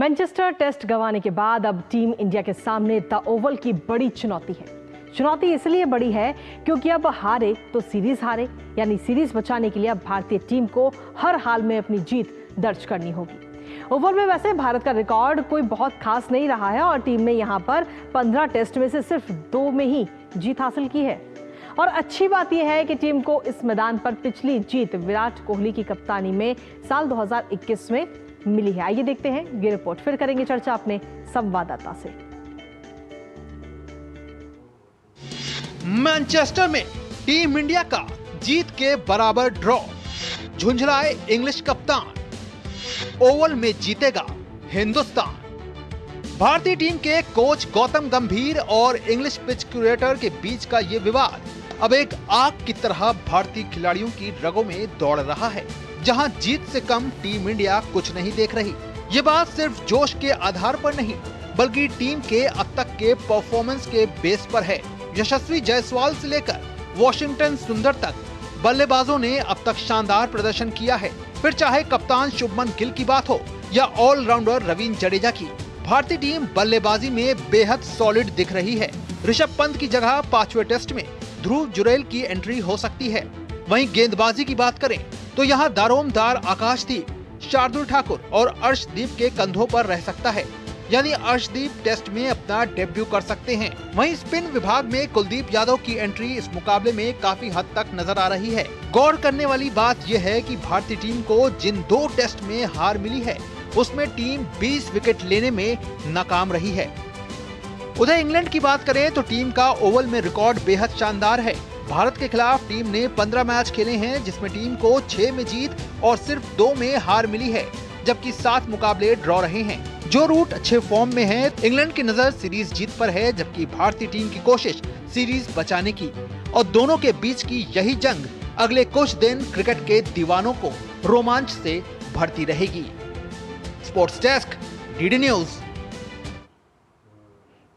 Manchester test गंवाने के बाद अब टीम इंडिया के सामने द ओवल की बड़ी चुनौती है। चुनौती इसलिए बड़ी है क्योंकि अब हारे तो सीरीज हारे, यानी सीरीज बचाने के लिए अब भारतीय टीम को हर हाल में अपनी जीत दर्ज करनी होगी। ओवल में वैसे भारत का रिकॉर्ड कोई बहुत खास नहीं रहा है और टीम ने यहां पर 15 टेस्ट में से सिर्फ 2 में ही जीत हासिल की है। और अच्छी बात यह है कि टीम को इस मैदान पर पिछली जीत विराट कोहली की कप्तानी में साल 2021 में मिली है। आइए देखते हैं ये रिपोर्ट, फिर करेंगे चर्चा अपने संवाददाता से। मैनचेस्टर में टीम इंडिया का जीत के बराबर ड्रॉ, झुंझलाए इंग्लिश कप्तान, ओवल में जीतेगा हिंदुस्तान। भारतीय टीम के कोच गौतम गंभीर और इंग्लिश पिच क्यूरेटर के बीच का ये विवाद अब एक आग की तरह भारतीय खिलाड़ियों की रगों में दौड़ रहा है, जहां जीत से कम टीम इंडिया कुछ नहीं देख रही। ये बात सिर्फ जोश के आधार पर नहीं, बल्कि टीम के अब तक के परफॉर्मेंस के बेस पर है। यशस्वी जायसवाल से लेकर वॉशिंगटन सुंदर तक बल्लेबाजों ने अब तक शानदार प्रदर्शन किया है। फिर चाहे कप्तान शुभमन गिल की बात हो या ऑलराउंडर रवींद्र जडेजा की, भारतीय टीम बल्लेबाजी में बेहद सॉलिड दिख रही है। ऋषभ पंत की जगह 5वें टेस्ट में ध्रुव जुरैल की एंट्री हो सकती है। वहीं गेंदबाजी की बात करें तो यहाँ दारोमदार आकाशदीप, शार्दुल ठाकुर और अर्शदीप के कंधों पर रह सकता है, यानी अर्शदीप टेस्ट में अपना डेब्यू कर सकते हैं। वहीं स्पिन विभाग में कुलदीप यादव की एंट्री इस मुकाबले में काफी हद तक नजर आ रही है। गौर करने वाली बात यह है कि भारतीय टीम को जिन 2 टेस्ट में हार मिली है, उसमें टीम 20 विकेट लेने में नाकाम रही है। उधर इंग्लैंड की बात करें तो टीम का ओवल में रिकॉर्ड बेहद शानदार है। भारत के खिलाफ टीम ने 15 मैच खेले हैं, जिसमें टीम को 6 में जीत और सिर्फ 2 में हार मिली है, जबकि 7 मुकाबले ड्रॉ रहे हैं। जो रूट अच्छे फॉर्म में है, इंग्लैंड की नजर सीरीज जीत पर है, जबकि भारतीय टीम की कोशिश सीरीज बचाने की। और दोनों के बीच की यही जंग अगले कुछ दिन क्रिकेट के दीवानों को रोमांच से भरती रहेगी। Sports desk, DD news.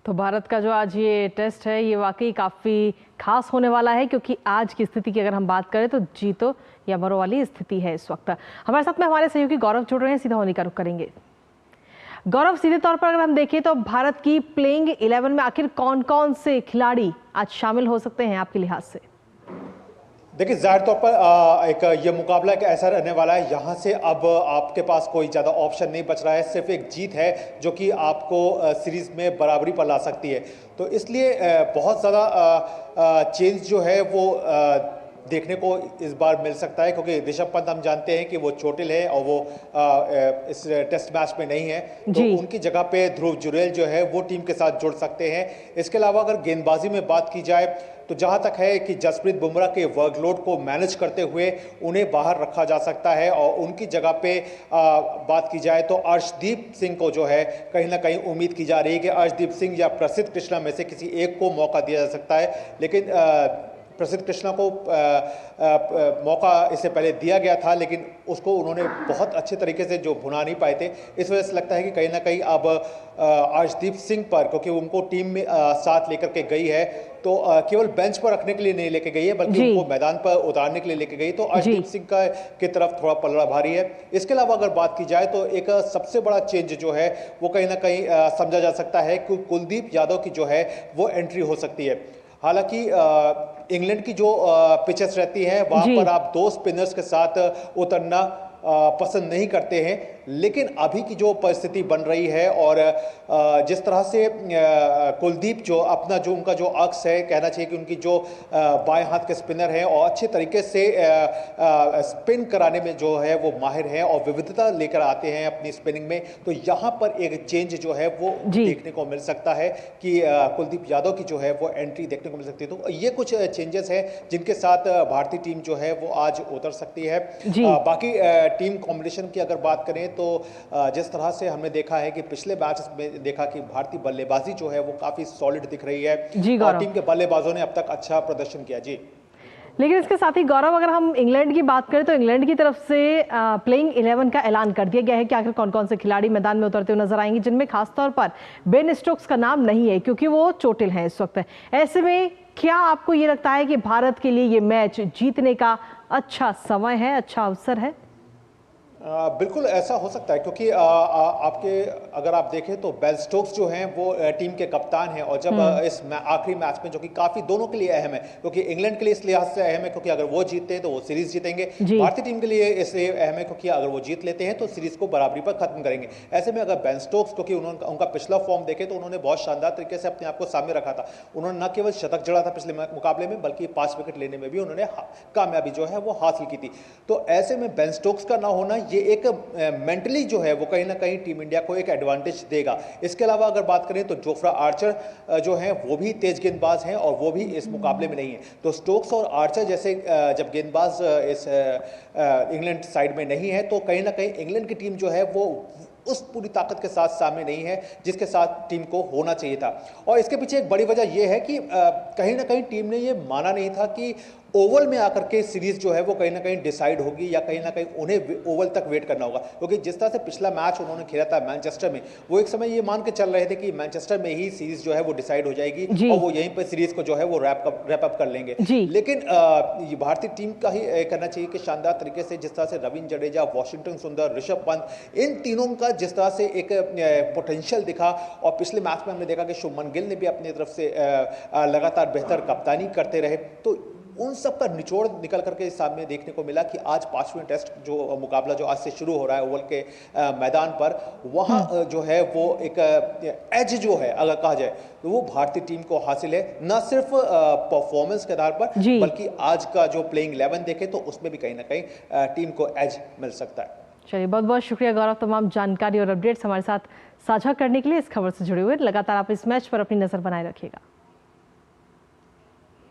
तो भारत का जो आज ये टेस्ट है, ये वाकई काफ़ी खास होने वाला है, क्योंकि आज की स्थिति की अगर हम बात करें तो जीतो या मरो वाली स्थिति है इस वक्त। हमारे साथ में हमारे सहयोगी गौरव जुड़ रहे हैं, सीधा होने का रुख करेंगे। गौरव, सीधे तौर पर अगर हम देखें तो भारत की प्लेइंग 11 में आखिर कौन कौन से खिलाड़ी आज शामिल हो सकते हैं आपके लिहाज से? देखिए, जाहिर तौर पर एक ये मुकाबला एक ऐसा रहने वाला है, यहाँ से अब आपके पास कोई ज़्यादा ऑप्शन नहीं बच रहा है। सिर्फ एक जीत है जो कि आपको सीरीज़ में बराबरी पर ला सकती है। तो इसलिए बहुत ज़्यादा चेंज जो है वो देखने को इस बार मिल सकता है, क्योंकि ऋषभ पंत हम जानते हैं कि वो चोटिल है और वो इस टेस्ट मैच में नहीं है। तो उनकी जगह पे ध्रुव जुरैल जो है वो टीम के साथ जुड़ सकते हैं। इसके अलावा अगर गेंदबाजी में बात की जाए तो जहां तक है कि जसप्रीत बुमराह के वर्कलोड को मैनेज करते हुए उन्हें बाहर रखा जा सकता है, और उनकी जगह पे बात की जाए तो अर्शदीप सिंह को जो है कहीं ना कहीं उम्मीद की जा रही है कि अर्शदीप सिंह या प्रसिद्ध कृष्णा में से किसी एक को मौका दिया जा सकता है। लेकिन प्रसिद्ध कृष्णा को मौका इससे पहले दिया गया था, लेकिन उसको उन्होंने बहुत अच्छे तरीके से जो भुना नहीं पाए थे। इस वजह से लगता है कि कहीं ना कहीं अब अर्शदीप सिंह पर, क्योंकि उनको टीम में साथ लेकर के गई है, तो केवल बेंच पर रखने के लिए नहीं लेके गई है, बल्कि उनको मैदान पर उतारने के लिए लेके गई। तो अर्शदीप सिंह की तरफ थोड़ा पलड़ा भारी है। इसके अलावा अगर बात की जाए तो एक सबसे बड़ा चेंज जो है वो कहीं ना कहीं समझा जा सकता है कि कुलदीप यादव की जो है वो एंट्री हो सकती है। हालांकि इंग्लैंड की जो पिचेस रहती हैं वहां पर आप 2 स्पिनर्स के साथ उतरना पसंद नहीं करते हैं, लेकिन अभी की जो परिस्थिति बन रही है और जिस तरह से कुलदीप जो अपना जो उनका जो अक्स है, कहना चाहिए कि उनकी जो बाएं हाथ के स्पिनर हैं और अच्छे तरीके से स्पिन कराने में जो है वो माहिर हैं और विविधता लेकर आते हैं अपनी स्पिनिंग में, तो यहाँ पर एक चेंज जो है वो देखने को मिल सकता है कि कुलदीप यादव की जो है वो एंट्री देखने को मिल सकती है। तो ये कुछ चेंजेस हैं जिनके साथ भारतीय टीम जो है वो आज उतर सकती है। बाकी टीम कॉम्बिनेशन की अगर बात करें तो जिस तरह से हमने देखा है कि पिछले मैच में देखा कि भारतीय बल्लेबाजी जो है वो काफी सॉलिड दिख रही है और टीम के बल्लेबाजों ने अब तक अच्छा प्रदर्शन किया। जी, लेकिन इसके साथ ही गौरव, अगर हम इंग्लैंड की बात करें तो इंग्लैंड की तरफ से प्लेइंग 11 का ऐलान कर दिया गया है कि आखिर कौन कौन से खिलाड़ी मैदान में उतरते हुए नजर आएंगे, जिनमें खासतौर पर बेन स्टोक्स का नाम नहीं है क्योंकि वो चोटिल हैं इस वक्त। ऐसे में क्या आपको ये लगता है कि भारत के लिए ये मैच जीतने का अच्छा समय है, अच्छा अवसर है? बिल्कुल ऐसा हो सकता है क्योंकि आपके अगर आप देखें तो बेन स्टोक्स जो हैं वो टीम के कप्तान हैं और जब इस आखिरी मैच में जो कि काफ़ी दोनों के लिए अहम है क्योंकि इंग्लैंड के लिए इस लिहाज से अहम है क्योंकि अगर वो जीतते हैं तो वो सीरीज जीतेंगे, भारतीय टीम के लिए इसलिए अहम है क्योंकि अगर वो जीत लेते हैं तो सीरीज को बराबरी पर खत्म करेंगे। ऐसे में अगर बेन स्टोक्स क्योंकि उन्होंने उनका पिछला फॉर्म देखे तो उन्होंने बहुत शानदार तरीके से अपने आप को सामने रखा था। उन्होंने न केवल शतक जड़ा था पिछले मुकाबले में बल्कि 5 विकेट लेने में भी उन्होंने कामयाबी जो है वो हासिल की थी। तो ऐसे में बेन स्टोक्स का ना होना ये एक मेंटली जो है वो कहीं ना कहीं टीम इंडिया को एक एडवांटेज देगा। इसके अलावा अगर बात करें तो जोफ्रा आर्चर जो हैं वो भी तेज गेंदबाज हैं और वो भी इस मुकाबले में नहीं है। तो स्टोक्स और आर्चर जैसे जब गेंदबाज इस इंग्लैंड साइड में नहीं है तो कहीं ना कहीं इंग्लैंड की टीम जो है वो उस पूरी ताकत के साथ सामने नहीं है जिसके साथ टीम को होना चाहिए था। और इसके पीछे एक बड़ी वजह यह है कि कहीं ना कहीं टीम ने यह माना नहीं था कि ओवल में आकर के सीरीज जो है वो कहीं ना कहीं डिसाइड होगी या कहीं ना कहीं उन्हें ओवल तक वेट करना होगा क्योंकि जिस तरह से पिछला मैच उन्होंने खेला था मैनचेस्टर में, वो एक समय ये मान के चल रहे थे कि मैनचेस्टर में ही सीरीज जो है वो डिसाइड हो जाएगी और वो यहीं पर सीरीज को जो है वो रैप अप कर लेंगे। लेकिन ये भारतीय टीम का ही करना चाहिए कि शानदार तरीके से जिस तरह से रविंद्र जडेजा, वॉशिंगटन सुंदर, ऋषभ पंत, इन तीनों का जिस तरह से एक पोटेंशियल दिखा और पिछले मैच में हमने देखा कि शुभमन गिल ने भी अपनी तरफ से लगातार बेहतर कप्तानी करते रहे। तो उन सब का निचोड़ निकल करके सामने देखने को मिला कि आज 5वें टेस्ट जो मुकाबला जो आज से शुरू हो रहा है ओवल के मैदान पर, वहाँ जो है वो एक एज जो है अगर कहा जाए तो वो भारतीय टीम को हासिल है, न सिर्फ परफॉर्मेंस के आधार पर बल्कि आज का जो प्लेइंग 11 देखे तो उसमें भी कहीं ना कहीं टीम को एज मिल सकता है। चलिए, बहुत बहुत शुक्रिया गौरव, तमाम जानकारी और अपडेट्स हमारे साथ साझा करने के लिए। इस खबर से जुड़े हुए लगातार आप इस मैच पर अपनी नजर बनाए रखिएगा।